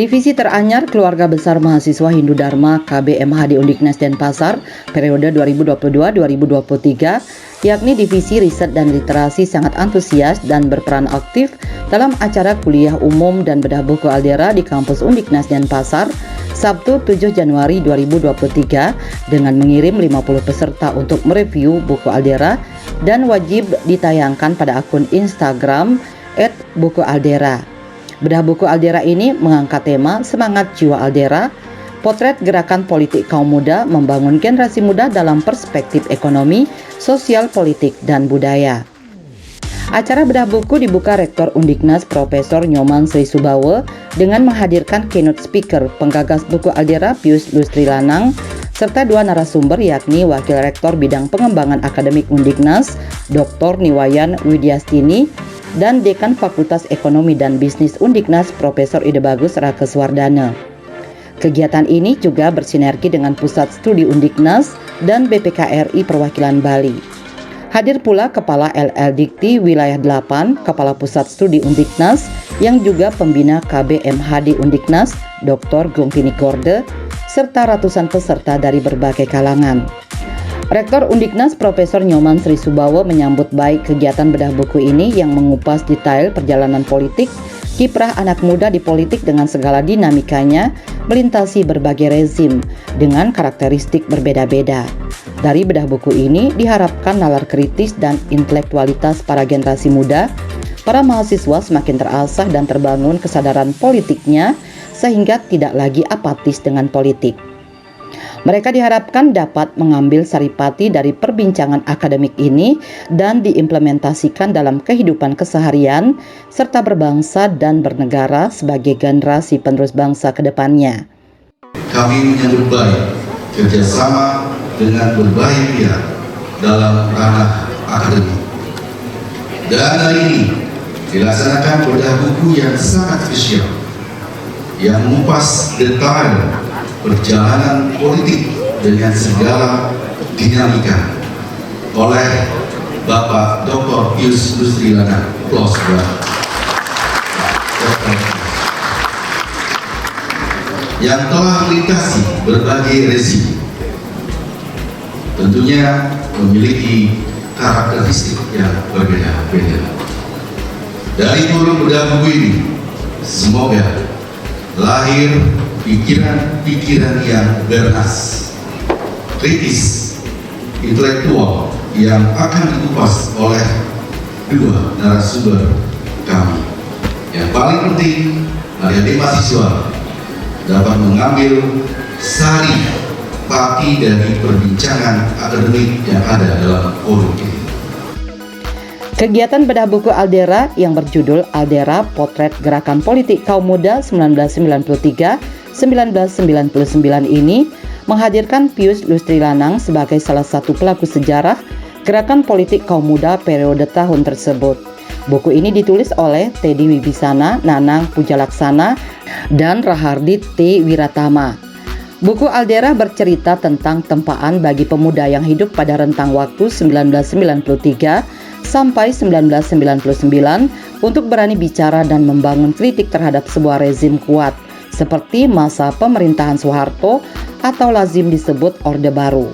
Divisi teranyar Keluarga Besar Mahasiswa Hindu Dharma KBMH di Undiknas Denpasar periode 2022-2023, yakni Divisi Riset dan Literasi, sangat antusias dan berperan aktif dalam acara kuliah umum dan bedah buku Aldera di kampus Undiknas Denpasar Sabtu 7 Januari 2023 dengan mengirim 50 peserta untuk mereview buku Aldera dan wajib ditayangkan pada akun Instagram @bukualdera. Bedah buku Aldera ini mengangkat tema Semangat Jiwa Aldera, potret gerakan politik kaum muda membangun generasi muda dalam perspektif ekonomi, sosial, politik, dan budaya. Acara bedah buku dibuka Rektor Undiknas Profesor Nyoman Sri Subawa dengan menghadirkan keynote speaker penggagas buku Aldera Pius Lustri Lanang serta dua narasumber, yakni Wakil Rektor Bidang Pengembangan Akademik Undiknas Dr. Niwayan Widyastini dan Dekan Fakultas Ekonomi dan Bisnis Undiknas Profesor Ide Bagus Rakeswardana. Kegiatan ini juga bersinergi dengan Pusat Studi Undiknas dan BPKRI Perwakilan Bali. Hadir pula Kepala LL Dikti Wilayah 8, Kepala Pusat Studi Undiknas yang juga pembina KBMH di Undiknas, Dr. Gungpini Gorde, serta ratusan peserta dari berbagai kalangan. Rektor Undiknas Profesor Nyoman Sri Subawa menyambut baik kegiatan bedah buku ini yang mengupas detail perjalanan politik, kiprah anak muda di politik dengan segala dinamikanya, melintasi berbagai rezim dengan karakteristik berbeda-beda. Dari bedah buku ini diharapkan nalar kritis dan intelektualitas para generasi muda, para mahasiswa semakin terasah dan terbangun kesadaran politiknya sehingga tidak lagi apatis dengan politik. Mereka diharapkan dapat mengambil saripati dari perbincangan akademik ini dan diimplementasikan dalam kehidupan keseharian serta berbangsa dan bernegara sebagai generasi penerus bangsa ke depannya. Kami menyambut baik kerjasama dengan berbagai pihak dalam ranah akademik. Dan hari ini dilaksanakan bedah buku yang sangat spesial yang mengupas detail perjalanan politik dengan segala dinamika oleh Bapak Dr. Pius Lustri Lanang, yang telah melintasi berbagai rezim, tentunya memiliki karakteristik yang berbeda-beda. Dari turun bedah buku ini, semoga lahir pikiran-pikiran yang bernas, kritis, intelektual yang akan dikupas oleh dua narasumber kami. Yang paling penting, adik-adik mahasiswa dapat mengambil sari pati dari perbincangan akademik yang ada dalam forum ini. Kegiatan bedah buku Aldera yang berjudul Aldera Potret Gerakan Politik Kaum Muda 1993-1999 ini menghadirkan Pius Lustri Lanang sebagai salah satu pelaku sejarah gerakan politik kaum muda periode tahun tersebut. Buku ini ditulis oleh Teddy Wibisana, Nanang Pujalaksana, dan Rahardit T. Wiratama. Buku Aldera bercerita tentang tempaan bagi pemuda yang hidup pada rentang waktu 1993 sampai 1999 untuk berani bicara dan membangun kritik terhadap sebuah rezim kuat seperti masa pemerintahan Soeharto atau lazim disebut Orde Baru.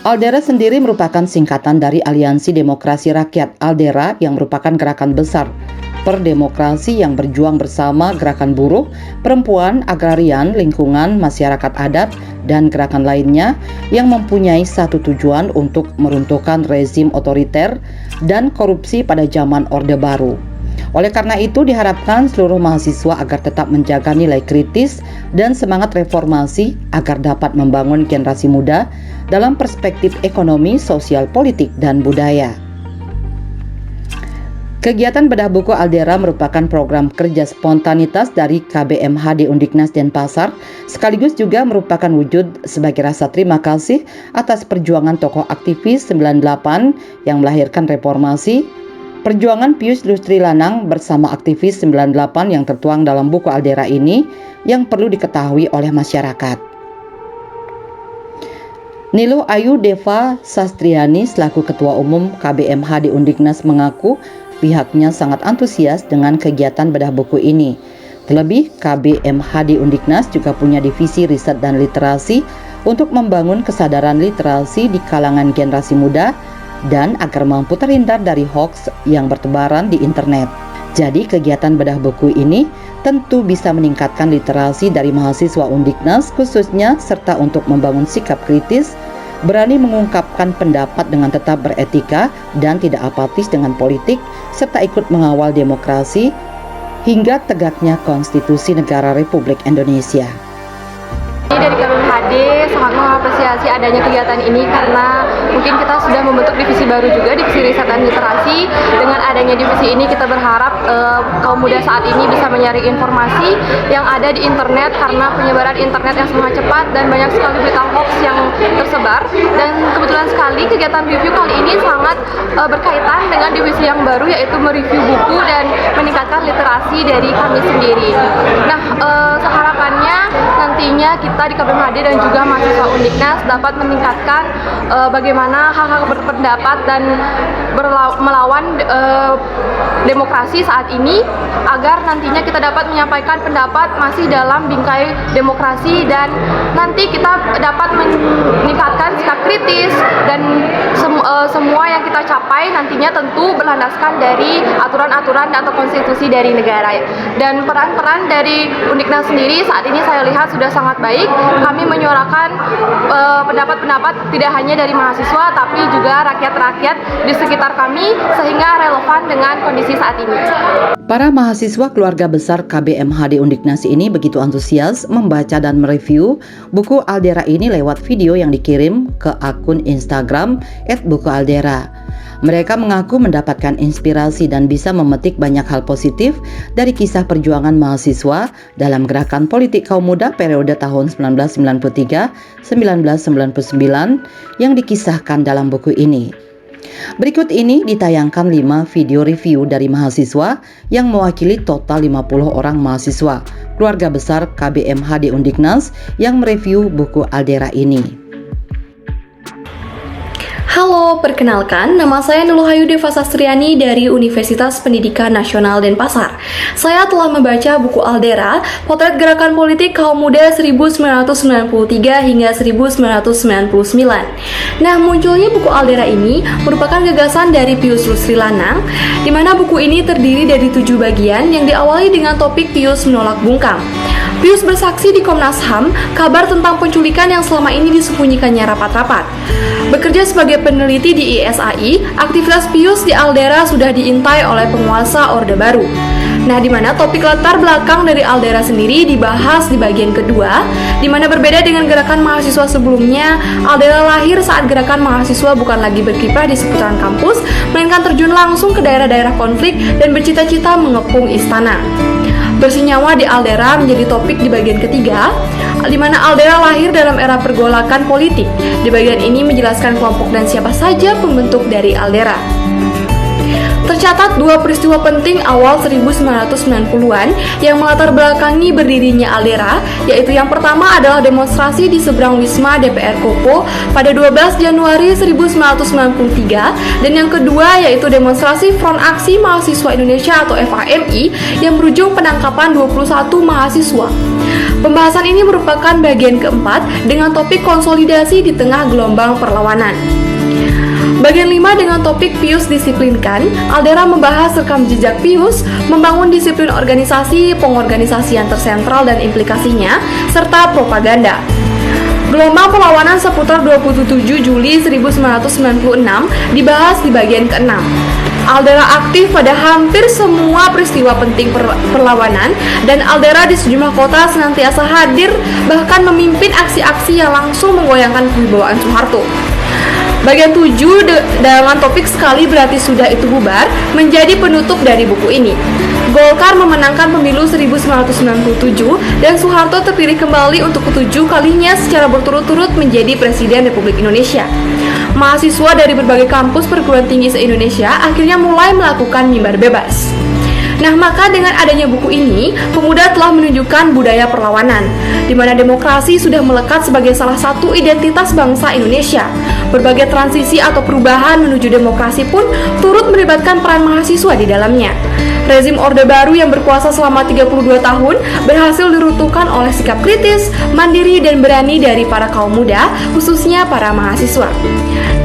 Aldera sendiri merupakan singkatan dari Aliansi Demokrasi Rakyat Aldera yang merupakan gerakan besar perdemokrasi yang berjuang bersama gerakan buruh, perempuan, agrarian, lingkungan, masyarakat adat, dan gerakan lainnya yang mempunyai satu tujuan untuk meruntuhkan rezim otoriter dan korupsi pada zaman Orde Baru. Oleh karena itu diharapkan seluruh mahasiswa agar tetap menjaga nilai kritis dan semangat reformasi agar dapat membangun generasi muda dalam perspektif ekonomi, sosial, politik, dan budaya. Kegiatan bedah buku Aldera merupakan program kerja spontanitas dari KBMH di Undiknas Denpasar, sekaligus juga merupakan wujud sebagai rasa terima kasih atas perjuangan tokoh aktivis 98 yang melahirkan reformasi, perjuangan Pius Lustri Lanang bersama aktivis 98 yang tertuang dalam buku Aldera ini yang perlu diketahui oleh masyarakat. Nilo Ayu Deva Sastriani selaku Ketua Umum KBMH di Undiknas mengaku pihaknya sangat antusias dengan kegiatan bedah buku ini. Terlebih, KBMHD Undiknas juga punya divisi riset dan literasi untuk membangun kesadaran literasi di kalangan generasi muda dan agar mampu terhindar dari hoaks yang bertebaran di internet. Jadi kegiatan bedah buku ini tentu bisa meningkatkan literasi dari mahasiswa Undiknas khususnya, serta untuk membangun sikap kritis, berani mengungkapkan pendapat dengan tetap beretika dan tidak apatis dengan politik, serta ikut mengawal demokrasi hingga tegaknya konstitusi negara Republik Indonesia. Dari KBMHD sangat mengapresiasi adanya kegiatan ini karena mungkin kita sudah membentuk divisi baru juga, divisi riset dan literasi. Dengan adanya divisi ini kita berharap kaum muda saat ini bisa menyaring informasi yang ada di internet karena penyebaran internet yang sangat cepat dan banyak sekali berita hoax yang tersebar. Dan kebetulan sekali kegiatan review kali ini sangat berkaitan dengan divisi yang baru, yaitu mereview buku dan meningkatkan literasi dari kami sendiri. Nah, harapannya nantinya kita di KBMHD dan juga mahasiswa Undiknas dapat meningkatkan bagaimana hak-hak berpendapat dan melawan demokrasi saat ini, agar nantinya kita dapat menyampaikan pendapat masih dalam bingkai demokrasi dan nanti kita dapat meningkatkan sikap kritis dan semua yang kita capai nantinya tentu berlandaskan dari aturan-aturan atau konstitusi dari negara. Dan peran-peran dari Undiknas sendiri saat ini saya lihat sudah sangat baik. Kami menyuarakan pendapat-pendapat tidak hanya dari mahasiswa tapi juga rakyat-rakyat di sekitar kami sehingga relevan dengan kondisi saat ini. Para mahasiswa keluarga besar KBMHD Undiknas ini begitu antusias membaca dan mereview buku Aldera ini lewat video yang dikirim ke akun Instagram @bukualdera. Mereka mengaku mendapatkan inspirasi dan bisa memetik banyak hal positif dari kisah perjuangan mahasiswa dalam gerakan politik kaum muda periode tahun 1993-1999 yang dikisahkan dalam buku ini. Berikut ini ditayangkan 5 video review dari mahasiswa yang mewakili total 50 orang mahasiswa keluarga besar KBMHD Undiknas yang mereview buku Aldera ini. Halo, perkenalkan, nama saya Nurhayu Deva Sastriani dari Universitas Pendidikan Nasional Denpasar. Saya telah membaca buku Aldera, Potret Gerakan Politik Kaum Muda 1993 hingga 1999. Nah, munculnya buku Aldera ini merupakan gagasan dari Pius Rusli Lanang, di mana buku ini terdiri dari 7 bagian yang diawali dengan topik Pius menolak bungkam. Pius bersaksi di Komnas HAM kabar tentang penculikan yang selama ini disembunyikannya rapat-rapat. Bekerja sebagai peneliti di ISAI, aktivitas Pius di Aldera sudah diintai oleh penguasa Orde Baru. Nah, di mana topik latar belakang dari Aldera sendiri dibahas di bagian kedua, di mana berbeda dengan gerakan mahasiswa sebelumnya, Aldera lahir saat gerakan mahasiswa bukan lagi berkiprah di seputaran kampus, melainkan terjun langsung ke daerah-daerah konflik dan bercita-cita mengepung istana. Bersenyawa di Aldera menjadi topik di bagian ketiga, di mana Aldera lahir dalam era pergolakan politik. Di bagian ini menjelaskan kelompok dan siapa saja pembentuk dari Aldera. Tercatat 2 peristiwa penting awal 1990-an yang melatar belakangi berdirinya Aldera, yaitu yang pertama adalah demonstrasi di seberang Wisma DPR Kopo pada 12 Januari 1993, dan yang kedua yaitu demonstrasi Front Aksi Mahasiswa Indonesia atau FAMI yang berujung penangkapan 21 mahasiswa. Pembahasan ini merupakan bagian keempat dengan topik konsolidasi di tengah gelombang perlawanan. Bagian 5 dengan topik Pius disiplinkan, Aldera membahas rekam jejak Pius, membangun disiplin organisasi, pengorganisasian tersentral dan implikasinya, serta propaganda. Gelombang perlawanan seputar 27 Juli 1996 dibahas di bagian ke-6. Aldera aktif pada hampir semua peristiwa penting perlawanan, dan Aldera di sejumlah kota senantiasa hadir, bahkan memimpin aksi-aksi yang langsung menggoyangkan kewibawaan Soeharto. Bagian 7 dalam topik sekali berarti sudah itu bubar menjadi penutup dari buku ini. Golkar memenangkan pemilu 1997 dan Soeharto terpilih kembali untuk ke-7 kalinya secara berturut-turut menjadi Presiden Republik Indonesia. Mahasiswa dari berbagai kampus perguruan tinggi se-Indonesia akhirnya mulai melakukan mimbar bebas. Nah, maka dengan adanya buku ini, pemuda telah menunjukkan budaya perlawanan, di mana demokrasi sudah melekat sebagai salah satu identitas bangsa Indonesia. Berbagai transisi atau perubahan menuju demokrasi pun turut melibatkan peran mahasiswa di dalamnya. Rezim Orde Baru yang berkuasa selama 32 tahun berhasil diruntuhkan oleh sikap kritis, mandiri, dan berani dari para kaum muda, khususnya para mahasiswa.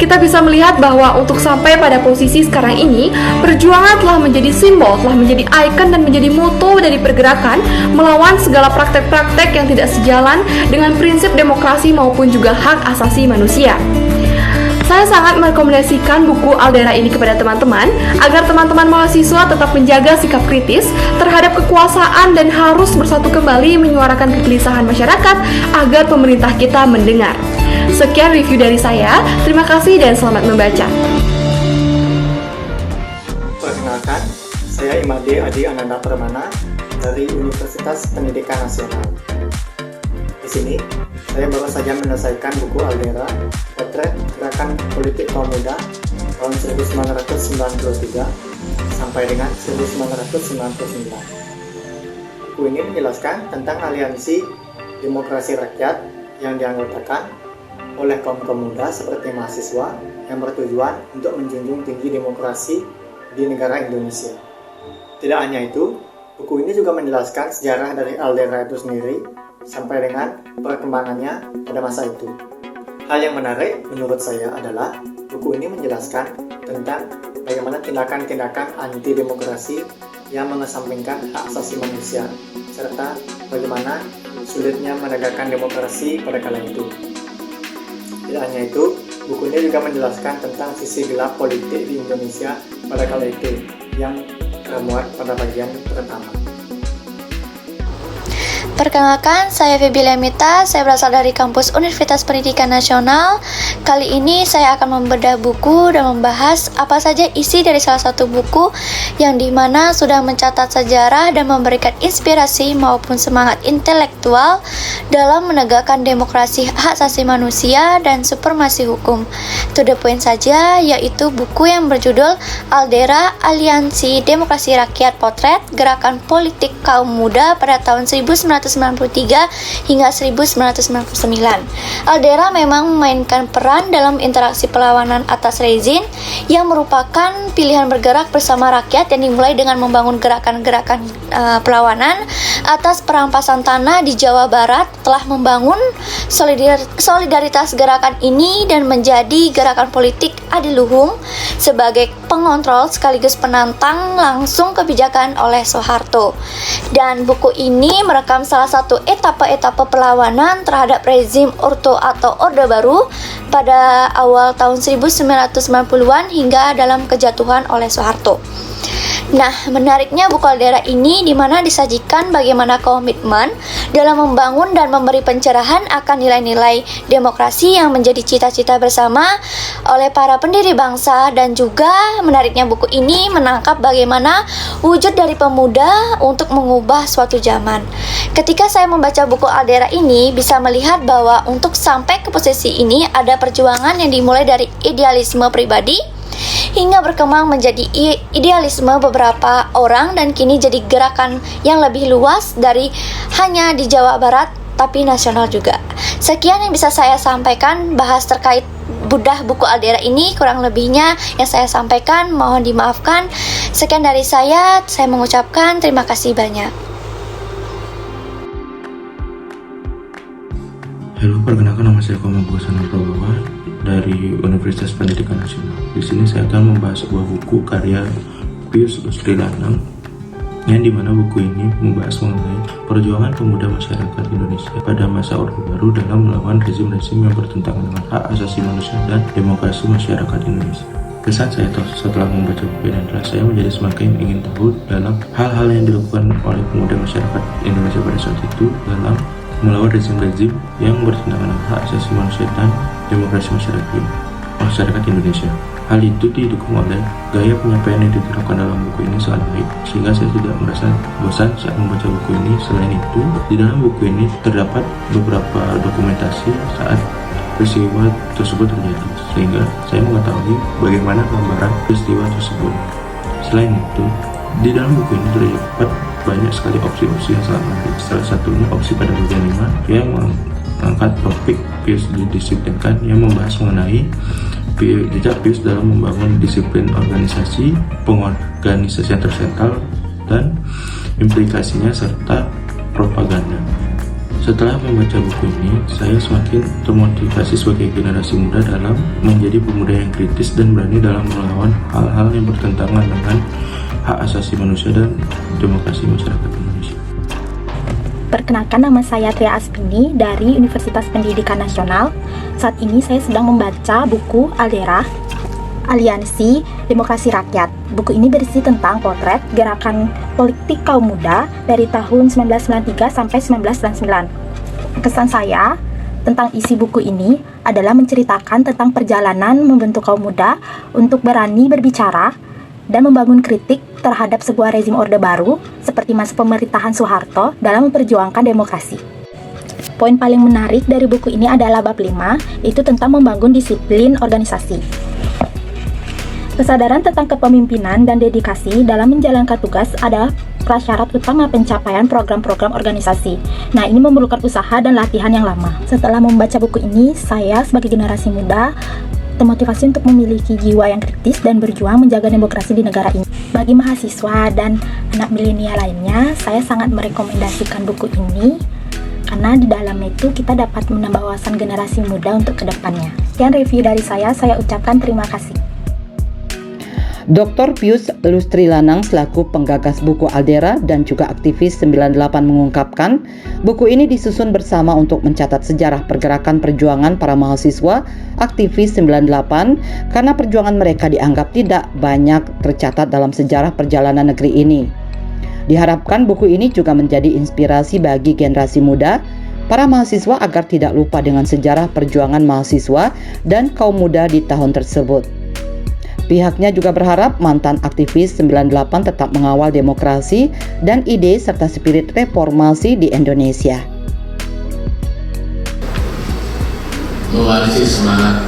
Kita bisa melihat bahwa untuk sampai pada posisi sekarang ini, perjuangan telah menjadi simbol, telah menjadi ikon dan menjadi moto dari pergerakan melawan segala praktek-praktek yang tidak sejalan dengan prinsip demokrasi maupun juga hak asasi manusia. Saya sangat merekomendasikan buku Aldera ini kepada teman-teman agar teman-teman mahasiswa tetap menjaga sikap kritis terhadap kekuasaan dan harus bersatu kembali menyuarakan kegelisahan masyarakat agar pemerintah kita mendengar. Sekian review dari saya, terima kasih dan selamat membaca. Perkenalkan, saya Imade Adi Ananda Permana dari Universitas Pendidikan Nasional. Di sini, saya baru saja menyelesaikan buku Aldera, Potret Gerakan Politik Kaum Muda tahun 1993 sampai dengan 1999. Buku ini menjelaskan tentang aliansi demokrasi rakyat yang dianggotakan oleh kaum muda seperti mahasiswa yang bertujuan untuk menjunjung tinggi demokrasi di negara Indonesia. Tidak hanya itu, buku ini juga menjelaskan sejarah dari Aldera itu sendiri sampai dengan perkembangannya pada masa itu. Hal yang menarik menurut saya adalah buku ini menjelaskan tentang bagaimana tindakan-tindakan anti-demokrasi yang mengesampingkan hak asasi manusia, serta bagaimana sulitnya menegakkan demokrasi pada kala itu. Tidak hanya itu, buku ini juga menjelaskan tentang sisi gelap politik di Indonesia pada kala itu yang termuat pada bagian pertama. Perkenalkan, saya Febi Lemita, saya berasal dari kampus Universitas Pendidikan Nasional. Kali ini saya akan membedah buku dan membahas apa saja isi dari salah satu buku yang dimana sudah mencatat sejarah dan memberikan inspirasi maupun semangat intelektual dalam menegakkan demokrasi, hak asasi manusia, dan supremasi hukum. To the point saja, yaitu buku yang berjudul Aldera, Aliansi Demokrasi Rakyat Potret Gerakan Politik Kaum Muda pada tahun 1993 hingga 1999. Aldera memang memainkan peran dalam interaksi perlawanan atas rezim yang merupakan pilihan bergerak bersama rakyat yang dimulai dengan membangun gerakan-gerakan perlawanan atas perampasan tanah di Jawa Barat, telah membangun solidaritas gerakan ini dan menjadi gerakan politik adiluhung sebagai pengontrol sekaligus penantang langsung kebijakan oleh Soeharto. Dan buku ini merekam salah satu etapa-etapa perlawanan terhadap rezim Orto atau Orde Baru pada awal tahun 1990-an hingga dalam kejatuhan oleh Soeharto. Nah, menariknya buku Aldera ini dimana disajikan bagaimana komitmen dalam membangun dan memberi pencerahan akan nilai-nilai demokrasi yang menjadi cita-cita bersama oleh para pendiri bangsa, dan juga menariknya buku ini menangkap bagaimana wujud dari pemuda untuk mengubah suatu zaman. Ketika saya membaca buku Aldera ini, bisa melihat bahwa untuk sampai ke posisi ini ada perjuangan yang dimulai dari idealisme pribadi hingga berkembang menjadi idealisme beberapa orang dan kini jadi gerakan yang lebih luas dari hanya di Jawa Barat tapi nasional juga. Sekian yang bisa saya sampaikan bahas terkait bedah buku Aldera ini, kurang lebihnya yang saya sampaikan mohon dimaafkan. Sekian dari saya mengucapkan terima kasih banyak. Halo, perkenalkan nama saya Komang Bosana Prabawa dari Universitas Pendidikan Nasional. Di sini saya akan membahas sebuah buku karya Pius Srilanang, yang dimana buku ini membahas mengenai perjuangan pemuda masyarakat Indonesia pada masa Orde Baru dalam melawan rezim-rezim yang bertentangan dengan hak asasi manusia dan demokrasi masyarakat Indonesia. Kesan saya setelah membaca buku ini adalah saya menjadi semakin ingin tahu dalam hal-hal yang dilakukan oleh pemuda masyarakat Indonesia pada saat itu dalam melawan rezim-rezim yang bertentangan dengan hak asasi manusia dan demokrasi masyarakat Indonesia. Hal itu didukung oleh gaya penyampaian yang diterapkan dalam buku ini sangat baik, sehingga saya tidak merasa bosan saat membaca buku ini. Selain itu, di dalam buku ini terdapat beberapa dokumentasi saat peristiwa tersebut terjadi, sehingga saya mengetahui bagaimana gambaran peristiwa tersebut. Selain itu, di dalam buku ini terdapat banyak sekali opsi-opsi yang sangat menarik. Salah satunya opsi pada bagian 5 yang mengangkat mengangkat topik Pius didisiplinkan yang membahas mengenai jejak Pius dalam membangun disiplin organisasi, pengorganisasian tersental, dan implikasinya serta propaganda. Setelah membaca buku ini, saya semakin termotivasi sebagai generasi muda dalam menjadi pemuda yang kritis dan berani dalam melawan hal-hal yang bertentangan dengan hak asasi manusia dan demokrasi masyarakat Indonesia. Perkenalkan, nama saya Tria Aspini dari Universitas Pendidikan Nasional. Saat ini saya sedang membaca buku Aldera, Aliansi Demokrasi Rakyat. Buku ini berisi tentang potret gerakan politik kaum muda dari tahun 1993 sampai 1999. Kesan saya tentang isi buku ini adalah menceritakan tentang perjalanan membentuk kaum muda untuk berani berbicara dan membangun kritik terhadap sebuah rezim Orde Baru seperti masa pemerintahan Soeharto dalam memperjuangkan demokrasi. Poin paling menarik dari buku ini adalah bab 5, yaitu tentang membangun disiplin organisasi. Kesadaran tentang kepemimpinan dan dedikasi dalam menjalankan tugas adalah prasyarat utama pencapaian program-program organisasi. Nah, ini memerlukan usaha dan latihan yang lama. Setelah membaca buku ini, saya sebagai generasi muda termotivasi untuk memiliki jiwa yang kritis dan berjuang menjaga demokrasi di negara ini. Bagi mahasiswa dan anak milenial lainnya, saya sangat merekomendasikan buku ini karena di dalamnya itu kita dapat menambah wawasan generasi muda untuk kedepannya. Sekian review dari saya ucapkan terima kasih. Dr. Pius Lustri Lanang selaku penggagas buku Aldera dan juga aktivis 98 mengungkapkan, buku ini disusun bersama untuk mencatat sejarah pergerakan perjuangan para mahasiswa aktivis 98 karena perjuangan mereka dianggap tidak banyak tercatat dalam sejarah perjalanan negeri ini. Diharapkan buku ini juga menjadi inspirasi bagi generasi muda, para mahasiswa agar tidak lupa dengan sejarah perjuangan mahasiswa dan kaum muda di tahun tersebut. Pihaknya juga berharap mantan aktivis 98 tetap mengawal demokrasi dan ide serta spirit reformasi di Indonesia. Mewarisi semangat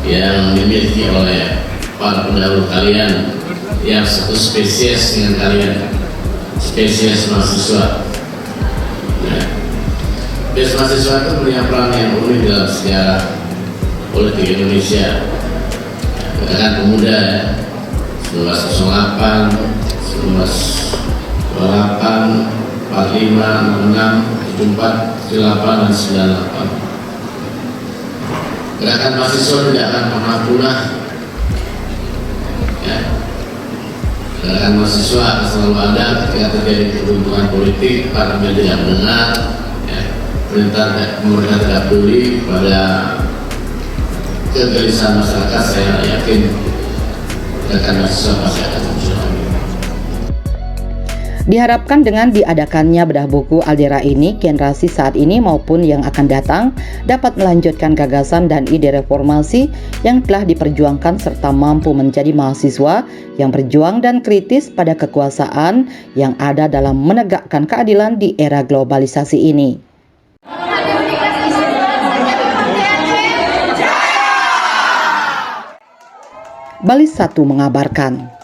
yang dimiliki oleh para pendahulu kalian yang satu spesies dengan kalian, spesies mahasiswa. Spesies mahasiswa itu punya peran yang unik dalam sejarah politik Indonesia. Gerakan pemuda 1908, 1928, 45, 66, 74, 78, dan 98. Gerakan mahasiswa tidak akan pernah punah. Ya. Gerakan mahasiswa akan selalu ada ketika terjadi kebuntuan politik, para media tidak mendengar, ya. Pemerintah tidak peduli pada kegelisahan masyarakat. Saya yakin gerakan mahasiswa pasti akan muncul lagi. Diharapkan dengan diadakannya bedah buku Aldera ini, generasi saat ini maupun yang akan datang dapat melanjutkan gagasan dan ide reformasi yang telah diperjuangkan serta mampu menjadi mahasiswa yang berjuang dan kritis pada kekuasaan yang ada dalam menegakkan keadilan di era globalisasi ini. Bali 1 mengabarkan.